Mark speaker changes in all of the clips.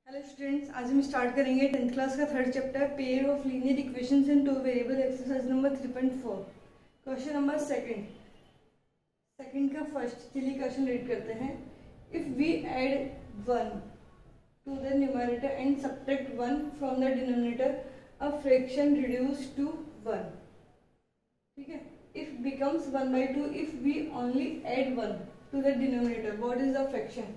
Speaker 1: Hello students, आज हम start करेंगे 10th क्लास का third chapter pair of linear equations in two variable exercise number 3.4 question number second का first. चलिए question read करते हैं। If we add 1 to the numerator and subtract 1 from the denominator a fraction reduce to 1। ठीक है, if becomes 1/2 if we only add 1 to the denominator what is the fraction.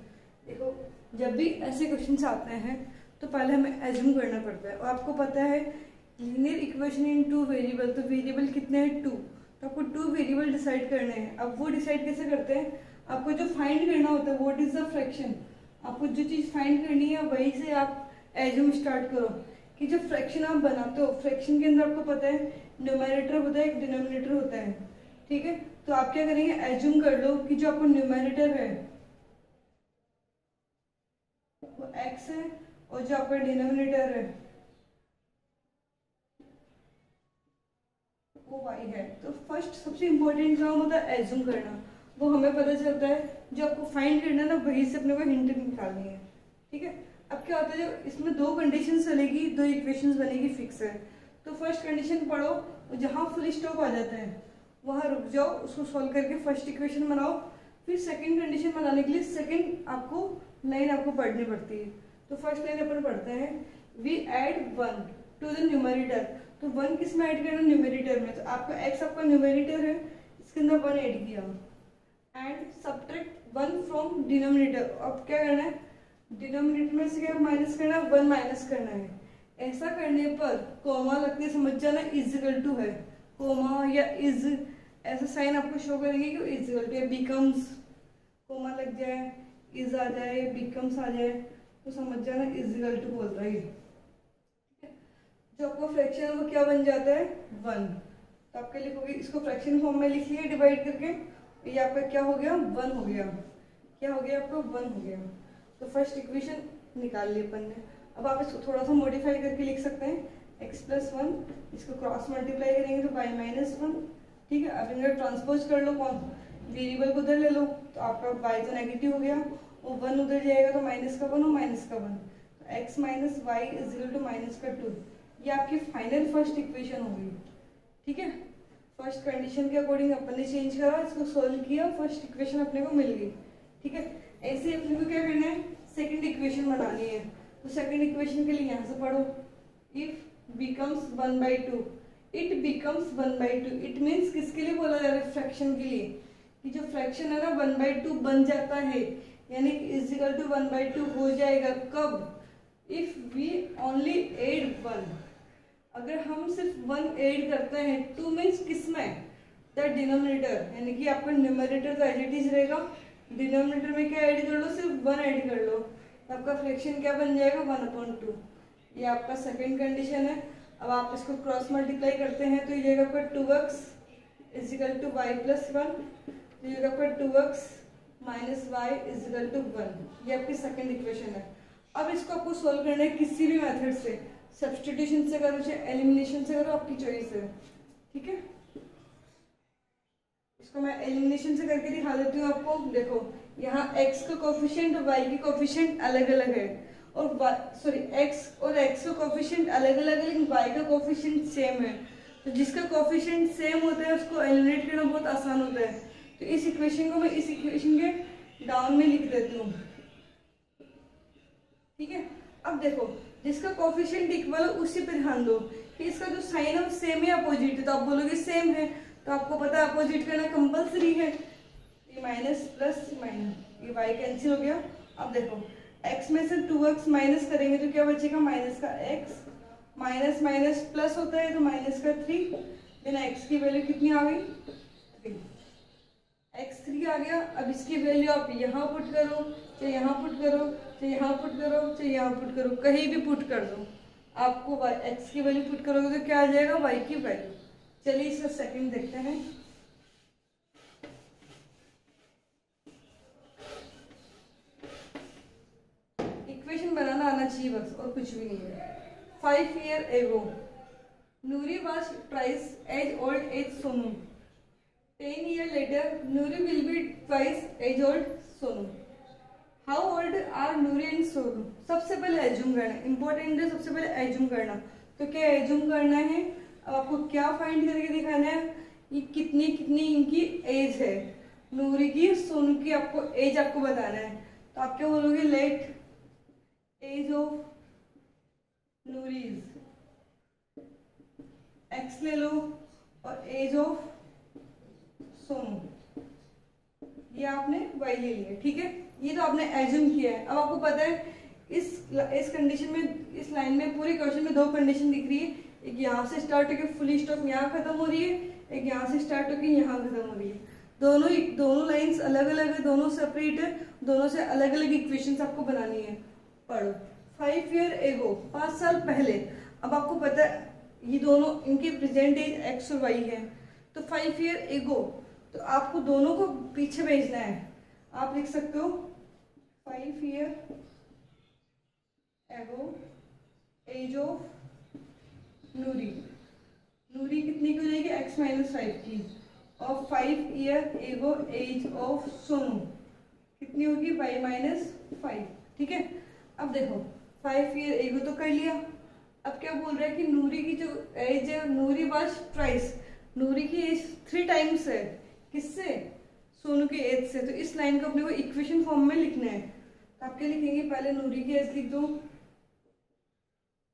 Speaker 1: देखो, जब भी ऐसे questions आते हैं तो पहले हमें एज्यूम करना पड़ता है। और आपको पता है linear equation in two variable, तो वेरिएबल कितने हैं? 2। तो आपको 2 वेरिएबल डिसाइड करने हैं। अब वो डिसाइड कैसे करते हैं? आपको जो फाइंड करना होता है व्हाट इज द फ्रैक्शन, आपको जो चीज़ फाइंड करनी है वहीं से आप एज्यूम स्टार्ट करो कि जो फ्रैक्शन आप बनाते हो, फ्रैक्शन के अंदर आपको पता है न्यूमरेटर होता है, एक डिनोमिनेटर होता है। ठीक है, तो आप क्या करेंगे, एज्यूम कर लो कि जो आपको न्यूमरेटर है वो x है और जो आपका डिनोमिनेटर है वो y है। तो फर्स्ट सबसे इंपॉर्टेंट काम होता है एज्यूम करना। वो हमें पता चलता है जो आपको फाइंड करना है ना, वही से अपने को हिंट निकालनी है। ठीक है, अब क्या होता है, जो इसमें 2 कंडीशन चलेगी, 2 इक्वेशंस बनेगी, फिक्स है। तो फर्स्ट कंडीशन पढ़ो और जहाँ फुल स्टॉप आ जाता है वहाँ रुक जाओ, उसको सॉल्व करके फर्स्ट इक्वेशन बनाओ। फिर सेकंड कंडीशन बनाने के लिए सेकंड आपको लाइन आपको पढ़नी पड़ती है। तो फर्स्ट लाइन अपन पढ़ते हैं, we add 1 to the numerator. तो 1 किस में ऐड करना? न्यूमरेटर में। तो आपका x आपका न्यूमरेटर है, इसके अंदर 1 ऐड किया एंड सब्ट्रैक्ट 1 फ्रॉम डिनोमिनेटर। अब क्या करना है, डिनोमिनेटर में से क्या माइनस करना है? 1 माइनस करना है। ऐसा करने पर कोमा लगते समझ जाना इजिकल टू है, कोमा या इज ऐसा साइन आपको शो करेंगे कि इजिकल टू है। बिकम्स कोमा लग जाए, इज आ जाए, बिकम्स आ जाए तो समझ जाना इजिकल टू बोल रहा है। जो आपको फ्रैक्शन है वो क्या बन जाता है? 1। तो आपके लिखोगे, इसको फ्रैक्शन फॉर्म में लिख लिया डिवाइड करके, ये आपका क्या हो गया? 1 हो गया। क्या हो गया आपका? 1 हो गया। तो फर्स्ट इक्वेशन निकाल ली अपन ने। अब आप इसको थोड़ा सा मॉडिफाई करके लिख सकते हैं, x+1, इसको क्रॉस मल्टीप्लाई करेंगे तो y-1। ठीक है, अब इनका ट्रांसपोज कर लो, कौन वेरिएबल को उधर ले लो, तो आपका y तो नेगेटिव हो गया और 1 उधर जाएगा तो माइनस का 1 और माइनस का 1, तो x - y = -2। ये आपकी फाइनल फर्स्ट इक्वेशन होगी। ठीक है, फर्स्ट कंडीशन के अकॉर्डिंग अपन ने चेंज करा, इसको सोल्व किया, फर्स्ट इक्वेशन अपने को मिल गई। ठीक है, ऐसे अपने को क्या करना है, सेकंड इक्वेशन बनानी है। तो सेकंड इक्वेशन के लिए यहाँ से पढ़ो, if becomes 1/2, it becomes 1/2। It means किसके लिए बोला जा रहा है? फ्रैक्शन के लिए, कि जो फ्रैक्शन है ना 1/2 बन जाता है, यानी इजिकल टू 1/2 हो जाएगा। कब? इफ वी ओनली ऐड 1, अगर हम सिर्फ 1 ऐड करते हैं। 2 मीन्स किसमें? द डिनोमिनेटर, यानी कि आपका न्यूमरेटर तो एज इट इज रहेगा, डिनोमिनेटर में क्या ऐड कर लो? सिर्फ 1 ऐड कर लो, तो आपका फ्रैक्शन क्या बन जाएगा? 1/2। ये आपका सेकेंड कंडीशन है। अब आप इसको क्रॉस मल्टीप्लाई करते हैं तो ये आपका 2x = y+1, तो ये आपका 2x - y = 1। ये आपकी सेकंड इक्वेशन है। अब इसको आपको सोल्व करना है किसी भी मेथड से, सब्स्टिट्यूशन से करो चाहे एलिमिनेशन से करो, आपकी चॉइस है। ठीक है, इसको मैं एलिमिनेशन से करके दिखा देती हूँ आपको। देखो, यहाँ x का कोफिशिएंट और y की कोफिशिएंट अलग अलग है, और x और x का कोफिशिएंट अलग अलग है, लेकिन y का कोफिशिएंट सेम है। तो जिसका कोफिशिएंट सेम होता है उसको एलिमिनेट करना बहुत आसान होता है। तो इस इक्वेशन को मैं इस इक्वेशन के डाउन में लिख देती हूँ। ठीक है, अब देखो, जिसका कोफिशिएंट इक्वल है उसी पे ध्यान दो कि इसका जो साइन है वो सेम है अपोजिट है। तो आप बोलोगे सेम है, तो आपको पता है अपोजिट करना कंपल्सरी है। ये माइनस प्लस माइनस, ये y कैंसिल हो गया। अब देखो, x में से 2x माइनस करेंगे तो क्या बचेगा? माइनस का x, माइनस माइनस प्लस होता है तो माइनस का 3, बिना x की वैल्यू कितनी आ गई? 3। x 3 आ गया। अब इसकी वैल्यू आप यहाँ पुट करो, चाहे यहाँ पुट करो, चाहे यहाँ पुट करो, चाहे यहाँ पुट करो, कहीं भी पुट कर दो, आपको x की वैल्यू पुट करोगे तो क्या आ जाएगा? y की वैल्यू। चलिए इसका सेकंड देखते हैं। इक्वेशन बनाना आना चाहिए बस, और कुछ भी नहीं है। 5 years ago, Nuri was twice as old as Sonu. 10 years later, Nuri will be twice as old Sonu. How old are Noori and Sonu, सबसे पहले एज्यूम करना है, इंपॉर्टेंट है सबसे पहले एज्यूम करना। तो क्या एज्यूम करना है, अब आपको क्या फाइंड करके दिखाना है, ये कितनी कितनी इनकी एज है, नूरी की सोनू की, आपको एज आपको बताना है। तो आप क्या बोलोगे, लेट एज ऑफ नूरीज एक्स ले लो और एज ऑफ सोनू ये आपने वाई ले लिया, ठीक है। ये तो आपने एज्यूम किया है। अब आपको पता है इस कंडीशन में, इस लाइन में पूरे क्वेश्चन में दो कंडीशन दिख रही है, एक यहाँ से स्टार्ट होकर फुल स्टॉप यहाँ खत्म हो रही है, एक यहाँ से स्टार्ट होकर यहाँ खत्म हो रही है। दोनों लाइंस अलग अलग है, दोनों सेपरेट है, दोनों से अलग अलग इक्वेशंस आपको बनानी है। पढ़ो 5 ईयर एगो, 5 साल पहले। अब आपको पता है ये दोनों इनकी प्रेजेंट एज एक्स और वाई है, तो 5 ईयर एगो, तो आपको दोनों को पीछे भेजना है। आप लिख सकते हो 5 ईयर एगो एज ऑफ नूरी, नूरी कितनी की हो जाएगी, x - 5 की, और 5 year ago as of Sonu कितनी होगी, y - 5, ठीक है। अब देखो 5 ईयर एगो तो कर लिया। अब क्या बोल रहा है कि नूरी की जो एज है, नूरी वाज ट्वाइस, नूरी की एज 3 टाइम्स है, किससे, सोनू की एज से। तो इस लाइन को अपने को इक्वेशन फॉर्म में लिखना है। तो आप क्या लिखेंगे, पहले नूरी की एज लिख दो,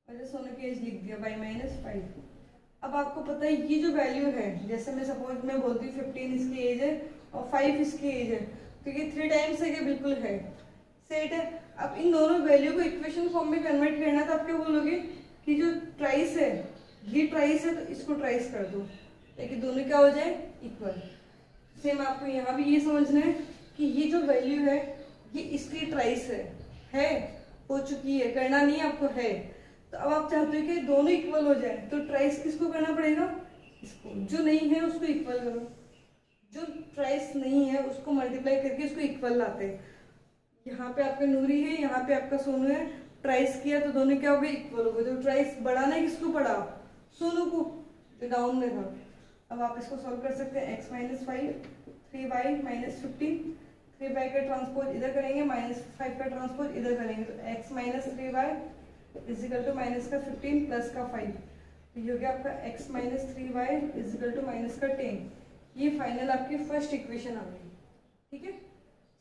Speaker 1: पहले सोनू की एज लिख दिया y - 5। अब आपको पता है ये जो वैल्यू है, जैसे मैं सपोज मैं बोलती हूँ 15 इसकी एज है और 5 इसकी एज है, तो ये 3 टाइम्स है, बिल्कुल है, सेट है। अब इन दोनों वैल्यू को इक्वेशन फॉर्म में कन्वर्ट करना है, तो आप क्या बोलोगे कि जो ट्राइस है, ये ट्राइस है, तो इसको ट्राइस कर दो ताकि दोनों क्या हो जाए, इक्वल। सेम आपको यहाँ भी ये समझना है कि ये जो वैल्यू है ये इसकी ट्राइस है, हो चुकी है, करना नहीं है आपको, है। तो अब आप चाहते हो कि दोनों इक्वल हो जाए, तो ट्राइस किसको करना पड़ेगा, इसको। जो नहीं है उसको इक्वल करो, जो ट्राइस नहीं है उसको मल्टीप्लाई करके उसको इक्वल लाते हैं। यहाँ पे आपका नूरी है, यहाँ पे आपका सोनू है, ट्राइस किया तो दोनों क्या हो गए, इक्वल हो गए। तो ट्राइस बढ़ाना है किसको, पढ़ा सोनू को, तो डाउन में था। अब आप इसको सॉल्व कर सकते हैं, x - 5 3y - 15, 3y का ट्रांसपोज इधर करेंगे, -5 का ट्रांसपोज इधर करेंगे, तो x - 3y is equal to minus का 15 प्लस का 5, तो ये हो गया आपका x - 3y is equal to minus का 10। ये फाइनल आपकी फर्स्ट इक्वेशन आ गई, ठीक है।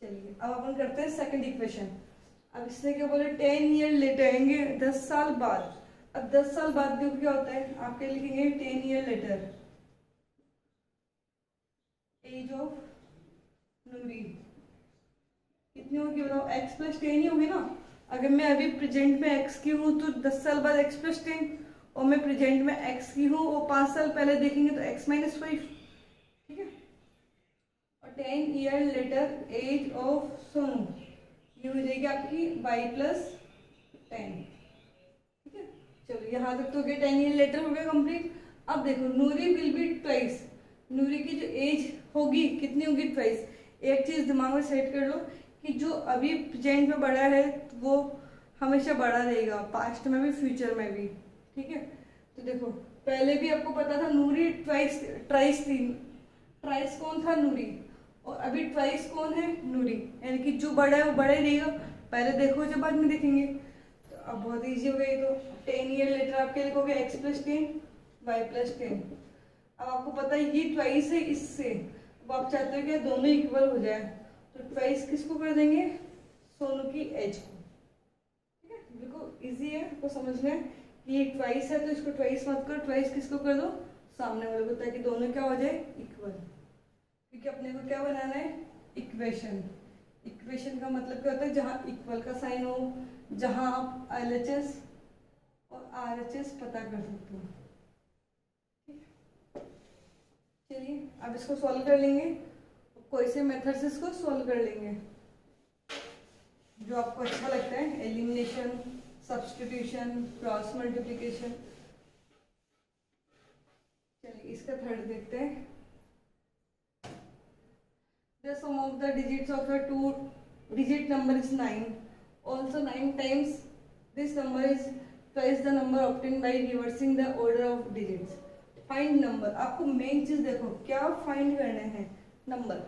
Speaker 1: चलिए अब अपन करते हैं सेकंड इक्वेशन। अब इसने क्या बोले, 10 ईयर लेटर आएंगे, 10 साल बाद। अब 10 साल बाद देखो क्या होता है, आप क्या लिखेंगे, 10 ईयर लेटर एज ऑफ नूरी कितनी होगी बताओ, x + 10 ही होगी ना। अगर मैं अभी प्रेजेंट में x की हूँ तो 10 साल बाद x + 10, और मैं प्रेजेंट में x की हूँ और 5 साल पहले देखेंगे तो x - 5, ठीक है। और 10 year later age of Sonu ये हो जाएगी आपकी y + 10, ठीक है। चलो यहाँ तक तो गया, 10 ईयर लेटर हो गया कंप्लीट। अब देखो नूरी विल बी ट्वाइस, नूरी की जो एज होगी कितनी होगी, ट्वाइस। एक चीज दिमाग में सेट कर लो कि जो अभी प्रेजेंट में बड़ा है वो हमेशा बड़ा रहेगा, पास्ट में भी फ्यूचर में भी, ठीक है। तो देखो पहले भी आपको पता था नूरी ट्राइस थी, ट्राइस कौन था, नूरी, और अभी ट्वाइस कौन है, नूरी, यानी कि जो बड़ा है वो बड़ा ही रहेगा, पहले देखो जब बाद में देखेंगे। तो अब बहुत ईजी हो गई, तो 10 ईयर लेटर आप क्या लिखोगे, x + 10 y + 10। अब आपको पता है ये ट्वाइस है इससे, अब आप चाहते हो कि दोनों इक्वल हो जाए, तो ट्वाइस किसको कर देंगे, सोनू की एज को, ठीक है। बिल्कुल इजी है आपको समझना है कि ये ट्वाइस है तो इसको ट्वाइस मत करो, ट्वाइस किसको कर दो, सामने वाले को, ताकि दोनों क्या हो जाए, इक्वल। क्योंकि अपने को क्या बनाना है, इक्वेशन। इक्वेशन का मतलब क्या होता है, जहाँ इक्वल का साइन हो, जहाँ आप LHS और RHS पता कर सकते हो। चलिए अब इसको सॉल्व कर लेंगे, कोई से मेथड से इसको सॉल्व कर लेंगे जो आपको अच्छा लगता है, एलिमिनेशन, सब्स्टिट्यूशन, क्रॉस मल्टीप्लिकेशन। चलिए इसका थर्ड देखते हैं। The sum of the digits of a 2-digit number is 9. Also 9 times this number is twice the number obtained by reversing the order of digits. Find number. आपको main चीज देखो क्या find करना है, नंबर।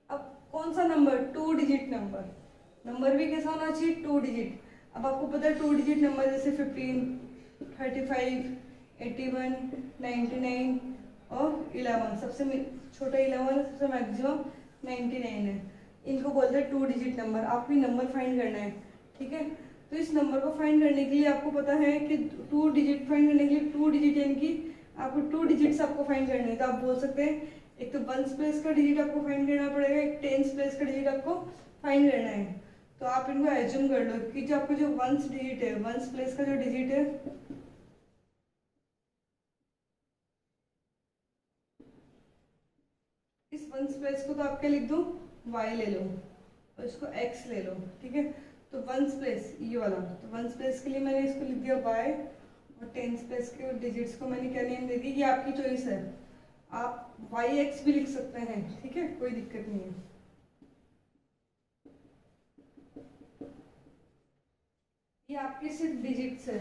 Speaker 1: अब कौन सा नंबर, 2 डिजिट नंबर, नंबर भी कैसा होना चाहिए, 2 डिजिट। अब आपको पता है 2 डिजिट नंबर जैसे 15, 35, 81, 99 और 11, सबसे छोटा 11 है, सबसे मैक्सिमम 99 है। इनको बोलते हैं 2 डिजिट नंबर। आपको नंबर फाइंड करना है, ठीक है। तो इस नंबर को फाइंड करने के लिए आपको पता है कि 2 डिजिट फाइंड करने के लिए 2 डिजिट यानी कि आपको 2 डिजिट्स आपको फाइंड करने हैं। तो आप बोल सकते हैं एक तो 1s प्लेस का डिजिट आपको फाइंड करना पड़ेगा, एक 10s प्लेस का डिजिट आपको फाइंड करना है। तो आप इनको एज्यूम कर लो कि जो आपका जो 1s डिजिट है, 1s प्लेस का जो डिजिट है, इस 1s प्लेस को तो आप क्या लिख दो, y ले लो और इसको x ले लो, ठीक है। तो 1s प्लेस ये वाला, तो 1s प्लेस के लिए मैंने इसको लिख दिया y और 10s प्लेस के डिजिट्स को मैंने क्या नेम दे दी, ये आपकी चॉइस है। आप yx भी लिख सकते हैं, ठीक है, कोई दिक्कत नहीं है। ये आपके सिर्फ डिजिट्स है।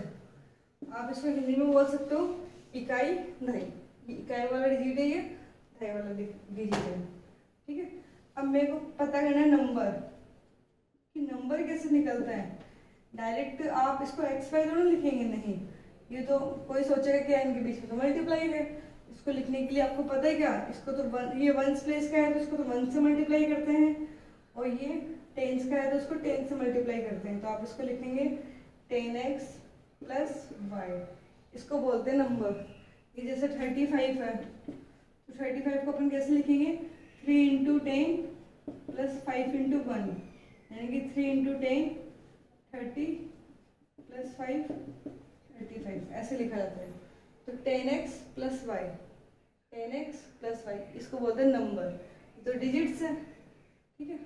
Speaker 1: आप इसको हिंदी में बोल सकते हो इकाई दहाई। इकाई वाला डिजिट है, ये दहाई वाला डिजिट है, ठीक है। अब मेरे को पता करना है नंबर, कि नंबर कैसे निकलता है। डायरेक्ट आप इसको एक्स वाई दोनों लिखेंगे, नहीं। ये तो कोई सोचेगा कि इनके बीच में तो मल्टीप्लाई है। इसको लिखने के लिए आपको पता है क्या, इसको तो ये 1s प्लेस का है तो इसको तो 1 से मल्टीप्लाई करते हैं, और ये 10s का है तो इसको 10 से मल्टीप्लाई करते हैं। तो आप इसको लिखेंगे 10x प्लस वाई, इसको बोलते हैं नंबर। ये जैसे 35 है तो 35 को अपन कैसे लिखेंगे, 3 इंटू 10 प्लस 5 इंटू 1, यानी कि 3 इंटू 10 30 प्लस 5 35, ऐसे लिखा जाता है। तो 10x plus Y, 10x plus Y, इसको बोलते हैं नंबर। तो डिजिट्स है, ठीक है।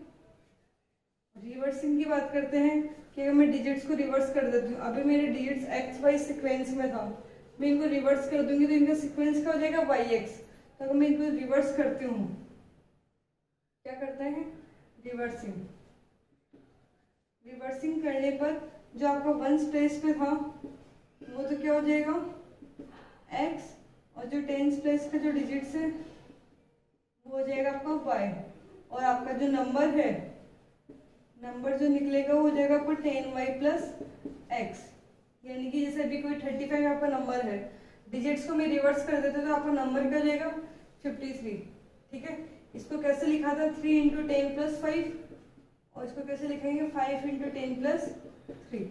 Speaker 1: रिवर्सिंग की बात करते हैं कि अगर मैं डिजिट्स को रिवर्स कर देती हूँ, अभी मेरे डिजिट्स एक्स वाई सिक्वेंस में था, मैं इनको रिवर्स कर दूंगी तो इनका सिक्वेंस क्या हो जाएगा, वाई एक्स। तो अगर मैं इनको रिवर्स करती हूँ, क्या करते हैं, रिवर्सिंग। रिवर्सिंग करने पर जो आपका 1s प्लेस पे था वो तो क्या हो जाएगा x, और जो 10s प्लेस का जो डिजिट्स है वो हो जाएगा आपका y, और आपका जो नंबर है, नंबर जो निकलेगा वो हो जाएगा आपको 10y प्लस x। यानी कि जैसे अभी कोई 35 आपका नंबर है, डिजिट्स को मैं रिवर्स कर देता तो आपका नंबर क्या हो जाएगा 53, ठीक है। इसको कैसे लिखा था, 3 इंटू 10 प्लस 5, और इसको कैसे लिखेंगे 5 इंटू 10 प्लस 3।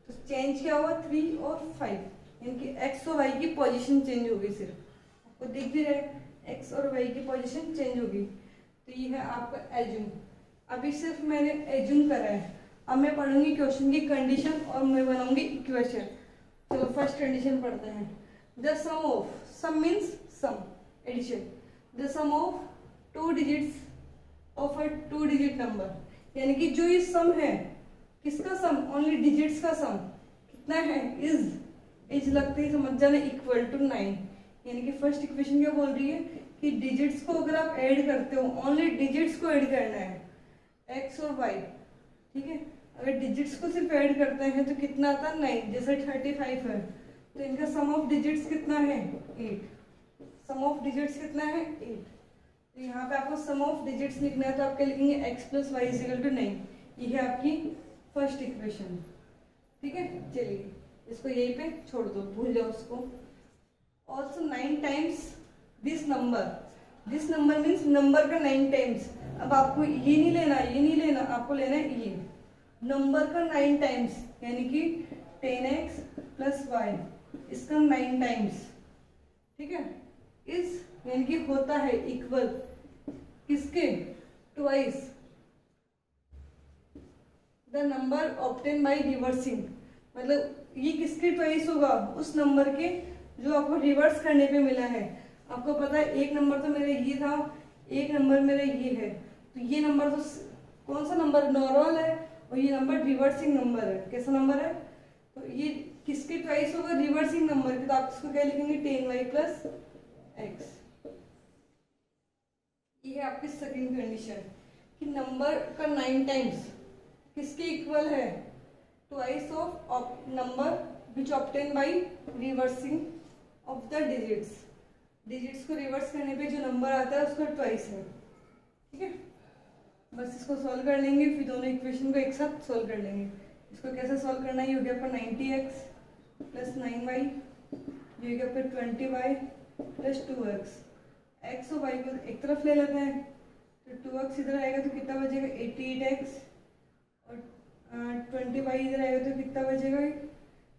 Speaker 1: तो चेंज क्या हुआ 3 और 5, यानी कि x और y की पोजीशन चेंज होगी, सिर्फ आपको दिख भी रहे x और y की पोजीशन चेंज होगी। तो ये है आपका एज्यूम। अभी सिर्फ मैंने एज्यूम करा है, अब मैं पढ़ूंगी क्वेश्चन की कंडीशन और मैं बनाऊंगी इक्वेशन। चलो फर्स्ट कंडीशन पढ़ते हैं। The sum of, sum means sum, addition, the sum of 2 digits of a 2 digit number, यानी कि जो ये सम है, किसका सम, ओनली डिजिट्स का सम कितना है, इज लगते ही समझ जाना इक्वल टू 9। यानी कि फर्स्ट इक्वेशन क्या बोल रही है कि डिजिट्स को अगर आप ऐड करते हो, ओनली डिजिट्स को ऐड करना है, x और y, ठीक है। अगर डिजिट्स को सिर्फ ऐड करते हैं तो कितना आता है 9, जैसे 35 है तो इनका सम ऑफ डिजिट्स कितना है 8, सम ऑफ डिजिट्स कितना है 8। तो यहाँ पे आपको सम ऑफ डिजिट्स लिखना है तो आप क्या लिखेंगे x plus Y is equal to 9। ये है आपकी फर्स्ट इक्वेशन, ठीक है। चलिए इसको यहीं पे छोड़ दो, भूल जाओ उसको। Also 9 times this number means number का 9 टाइम्स। अब आपको ये नहीं लेना, ये नहीं लेना, आपको लेना है ये नंबर का 9 टाइम्स, यानी कि 10x प्लस वाई, इसका 9 टाइम्स, ठीक है। इस यानी कि होता है इक्वल किसके, twice the number obtain by reversing. मतलब ये किसके ट्वाइस होगा, उस नंबर के जो आपको रिवर्स करने पे मिला है। आपको पता है एक नंबर तो मेरा ये था, एक नंबर मेरा ये है, तो ये नंबर तो कौन सा नंबर, नॉर्मल है, और ये नंबर रिवर्सिंग नंबर है। कैसा नंबर है, तो ये किसके ट्वाइस होगा, रिवर्सिंग नंबर के। तो आप इसको क्या लिखेंगे 10y प्लस x। ये है आपकी सेकंड कंडीशन कि नंबर का 9 टाइम्स किसके इक्वल है, twice of number which obtain by reversing of the digits. Digits को रिवर्स करने पे जो नंबर आता है उसका ट्वाइस है, ठीक है। बस इसको सॉल्व कर लेंगे, फिर दोनों इक्वेशन को एक साथ सॉल्व कर लेंगे। इसको कैसे सॉल्व करना है, ये हो गया आपका 90x प्लस 9y, ये हो गया फिर 20y प्लस 2x। x और y को एक तरफ ले लेते हैं, तो 2x इधर आएगा तो कितना बचेगा 88x, और 20y इधर आएगा तो कितना बचेगा,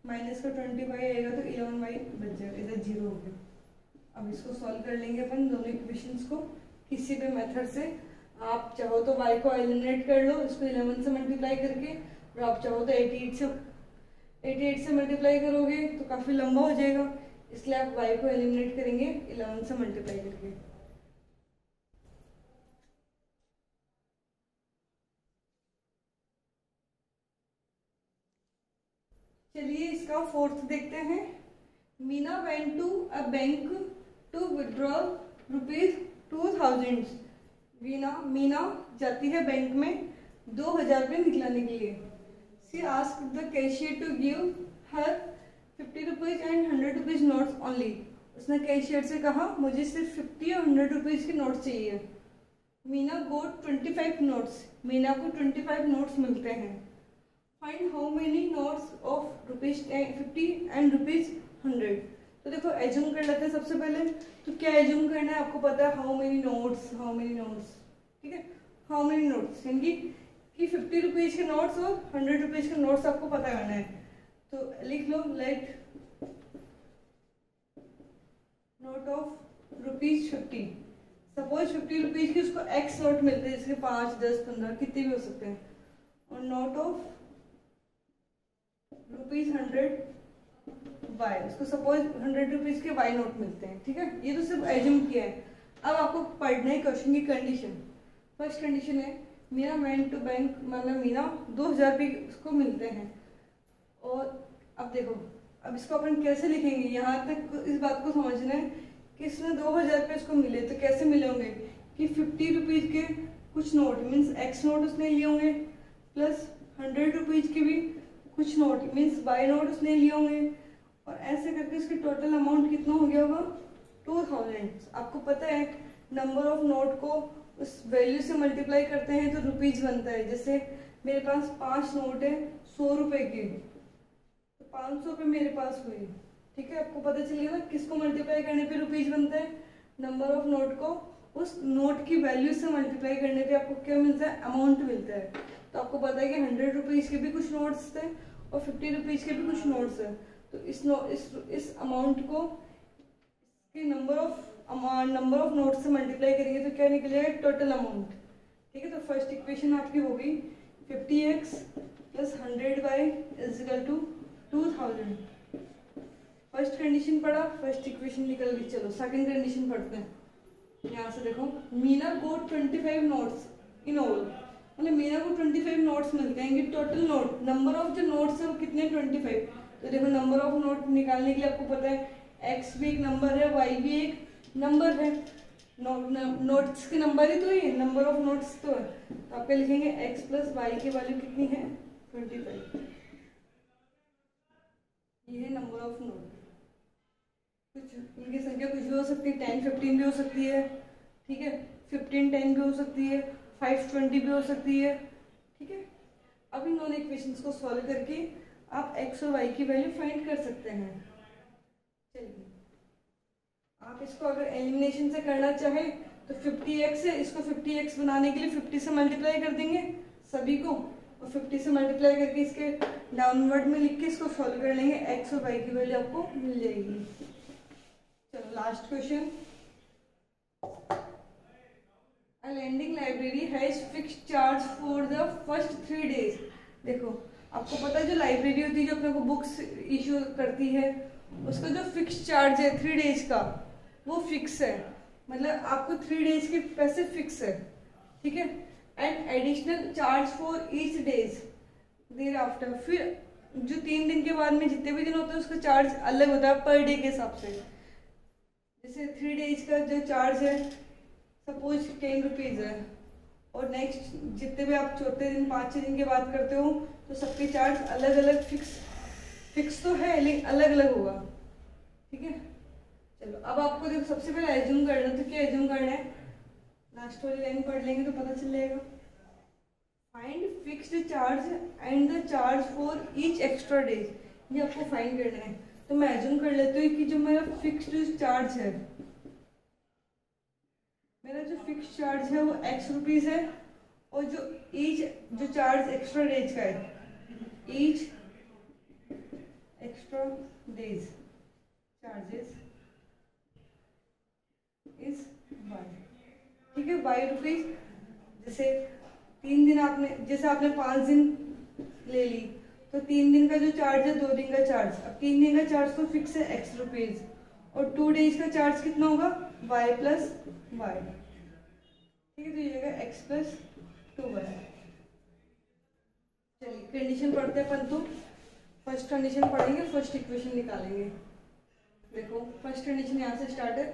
Speaker 1: माइनस का 20y आएगा तो 11y बच जाएगा, इधर 0 हो गया। अब इसको सॉल्व कर लेंगे अपन दोनों इक्वेशंस को किसी भी मेथड से। आप चाहो तो y को एलिमिनेट कर लो इसको 11 से मल्टीप्लाई करके, और आप चाहो तो 88 से मल्टीप्लाई करोगे तो काफ़ी लंबा हो जाएगा, इसलिए आप y को एलिमिनेट करेंगे 11 से मल्टीप्लाई करके। चलिए इसका फोर्थ देखते हैं। Meena went to a bank to withdraw ₹2000। Meena जाती है बैंक में 2000 रुपये निकलाने के लिए। She asked the cashier to give her 50 rupees and 100 rupees notes only. उसने कैशियर से कहा मुझे सिर्फ 50 और 100 रुपीज के नोट्स चाहिए। मीना गोट 25 नोट्स। मीना को 25 नोट्स मिलते हैं। Find how many notes of ₹50 and ₹100। तो देखो एज्यूम कर लेते हैं सबसे पहले। तो क्या एज्यूम करना है, आपको पता है हाउ मेनी नोट्स, ठीक है, हाउ मेनी नोट्स यानी कि 50 रुपीज के नोट्स और 100 रुपीज के नोट्स आपको पता करना है। तो लिख लो let note of ₹50। Suppose 50 rupees की उसको एक्स नोट मिलते हैं, जिसके 5, 10, 15 कितने भी हो सकते हैं, और नोट ऑफ ₹100 वाई, उसको सपोज 100 रुपीज के वाई नोट मिलते हैं। ठीक है, ये तो सिर्फ एज्यूम किया है। अब आपको पढ़ना है क्वेश्चन की कंडीशन। फर्स्ट कंडीशन है मीना वेंट टू बैंक, मतलब मीना 2000 रुपये उसको मिलते हैं। और अब देखो, अब इसको अपन कैसे लिखेंगे, यहाँ तक इस बात को समझना है कि इसने 2000 रुपये इसको मिले, तो कैसे मिले होंगे कि 50 रुपीज के कुछ नोट मीन्स एक्स नोट उसने लिए होंगे, प्लस 100 रुपीज के भी कुछ नोट मीन्स वाई नोट उसने लिए होंगे, और ऐसे करके इसकी टोटल अमाउंट कितना हो गया होगा 2000। आपको पता है नंबर ऑफ नोट को उस वैल्यू से मल्टीप्लाई करते हैं तो रुपीज बनता है। जैसे मेरे पास 5 नोट है 100 रुपए के, तो 500 रुपये मेरे पास हुई। ठीक है, आपको पता चलेगा किसको मल्टीप्लाई करने पे रुपीज बनता है, नंबर ऑफ नोट को उस नोट की वैल्यू से मल्टीप्लाई करने पे आपको क्या मिलता है, अमाउंट मिलता है। तो आपको पता है कि 100 रुपीज के भी कुछ नोट्स थे और 50 रुपीज के भी कुछ नोट्स है। तो इस अमाउंट को इसके नंबर ऑफ नोट से मल्टीप्लाई करेंगे तो क्या निकलेगा, टोटल अमाउंट। ठीक है, तो फर्स्ट इक्वेशन आपकी होगी 50x plus 100y is equal to 2000। First condition पढ़ा, फर्स्ट इक्वेशन निकल गई। चलो सेकंड कंडीशन पढ़ते हैं। यहाँ से देखो, मीना को 25 नोट्स इन ऑल, मतलब मीना को 25 नोट्स मिलते हैं। टोटल नोट, नंबर ऑफ जो नोट्स है वो कितने 25। तो देखो नंबर ऑफ नोट निकालने के लिए आपको पता है x भी एक नंबर है, y भी एक नंबर है, नोट्स के नंबर ही तो है, नंबर ऑफ नोट्स तो है। तो आप क्या लिखेंगे, x प्लस वाई की वैल्यू कितनी है 25। ये है नंबर ऑफ नोट। कुछ इनकी संख्या कुछ भी हो सकती है, 10, 15 भी हो सकती है। ठीक है, 15, 10 भी हो सकती है, 5, 20 भी हो सकती है। ठीक है, अब इन दोनों इक्वेशंस को सॉल्व करके आप x और y की वैल्यू फाइंड कर सकते हैं। चलिए, आप इसको अगर एलिमिनेशन से करना चाहे तो 50x है, इसको 50x बनाने के लिए 50 से मल्टीप्लाई कर देंगे सभी को, और 50 से मल्टीप्लाई करके इसके डाउनवर्ड में लिख के इसको सॉल्व कर लेंगे, x और y की वैल्यू आपको मिल जाएगी। चलो last question. A lending library has fixed charge for the first 3 days। देखो आपको पता है जो लाइब्रेरी होती है जो अपने को बुक्स इशू करती है, उसका जो फिक्स चार्ज है 3 डेज का वो फिक्स है, मतलब आपको 3 डेज के पैसे फिक्स है। ठीक है, and additional charge for each days there after, फिर जो 3 दिन के बाद में जितने भी दिन होते हैं उसका चार्ज अलग होता है पर डे के हिसाब से। जैसे 3 डेज का जो चार्ज है सपोज 10 रुपीज है, और नेक्स्ट जितने भी आप चौथे दिन 5-6 दिन के बाद करते हो तो सबके चार्ज अलग अलग फिक्स तो है लेकिन अलग अलग होगा। ठीक है, चलो अब आपको देखो सबसे पहले एज्यूम करना, तो क्या एज्यूम करना है, लास्ट वाली लाइन पढ़ लेंगे तो पता चल जाएगा। Find fixed charge and the charge for each extra days, ये आपको फाइंड करना है। तो मैं एज्यूम कर लेती हूँ कि जो मेरा फिक्स्ड चार्ज है, मेरा जो फिक्स्ड चार्ज है वो x रुपीज है, और जो चार्ज एक्स्ट्रा डेज का है, each extra days charges is y, ठीक है, y रुपीज। जैसे 3 दिन जैसे आपने 5 दिन ले ली, तो 3 दिन का जो चार्ज है 2 दिन का चार्ज, अब 3 दिन का चार्ज तो फिक्स है x रुपीज, और 2 डेज का चार्ज कितना होगा y प्लस y, ठीक है, तो ये होगा x प्लस 2y। चलिए कंडीशन पढ़ते हैं अपन। तो फर्स्ट कंडीशन पढ़ेंगे, फर्स्ट इक्वेशन निकालेंगे। देखो फर्स्ट कंडीशन यहाँ से स्टार्ट है।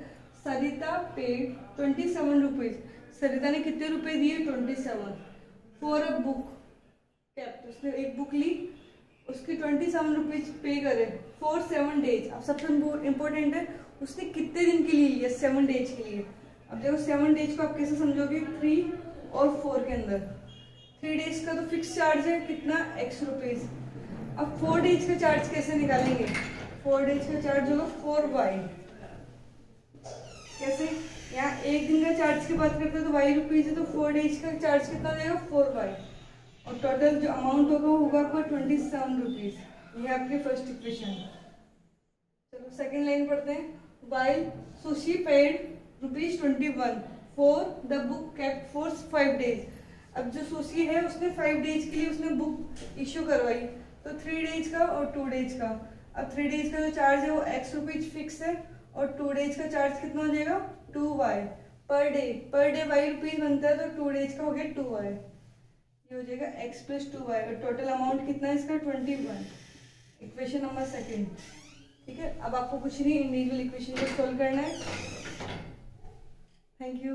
Speaker 1: सरिता पेड 27 रुपीज, सरिता ने कितने रुपए दिए 27 फॉर अ बुक कैप्ट, उसने एक बुक ली, उसकी 27 रुपीज पे करे फॉर 7 डेज। अब सबसे इम्पोर्टेंट है उसने कितने दिन के लिए लिया, 7 डेज के लिए। अब देखो 7 डेज को आप कैसे समझोगे, 3 और 4 के अंदर। 3 डेज का तो फिक्स चार्ज है कितना x रुपीज। अब 4 डेज का चार्ज कैसे निकालेंगे, 4 डेज का चार्ज होगा 4y। कैसे, यहाँ एक दिन का चार्ज की बात करते हैं तो y रुपीज है, तो 4 डेज का चार्ज कितना हो जाएगा 4y, और टोटल जो अमाउंट होगा वो होगा आपका 27 रुपीज। ये आपकी फर्स्ट इक्वेशन। चलो सेकंड लाइन पढ़ते हैं। While sushi paid ₹21 for the book kept for 5 days. अब जो सुशी है उसने 5 डेज के लिए उसने बुक इश्यू करवाई, तो 3 डेज का और 2 डेज का। अब 3 डेज का जो चार्ज है वो x रुपीज फिक्स है, और 2 डेज का चार्ज कितना हो जाएगा 2y per day y rupees बनता है, तो 2 डेज का हो गया 2y, ये हो जाएगा x प्लस 2y, और टोटल अमाउंट कितना है इसका 21। इक्वेशन नंबर सेकंड, ठीक है। अब आपको कुछ नहीं, इंडिविजुअल इक्वेशन को सॉल्व करना है। Thank you.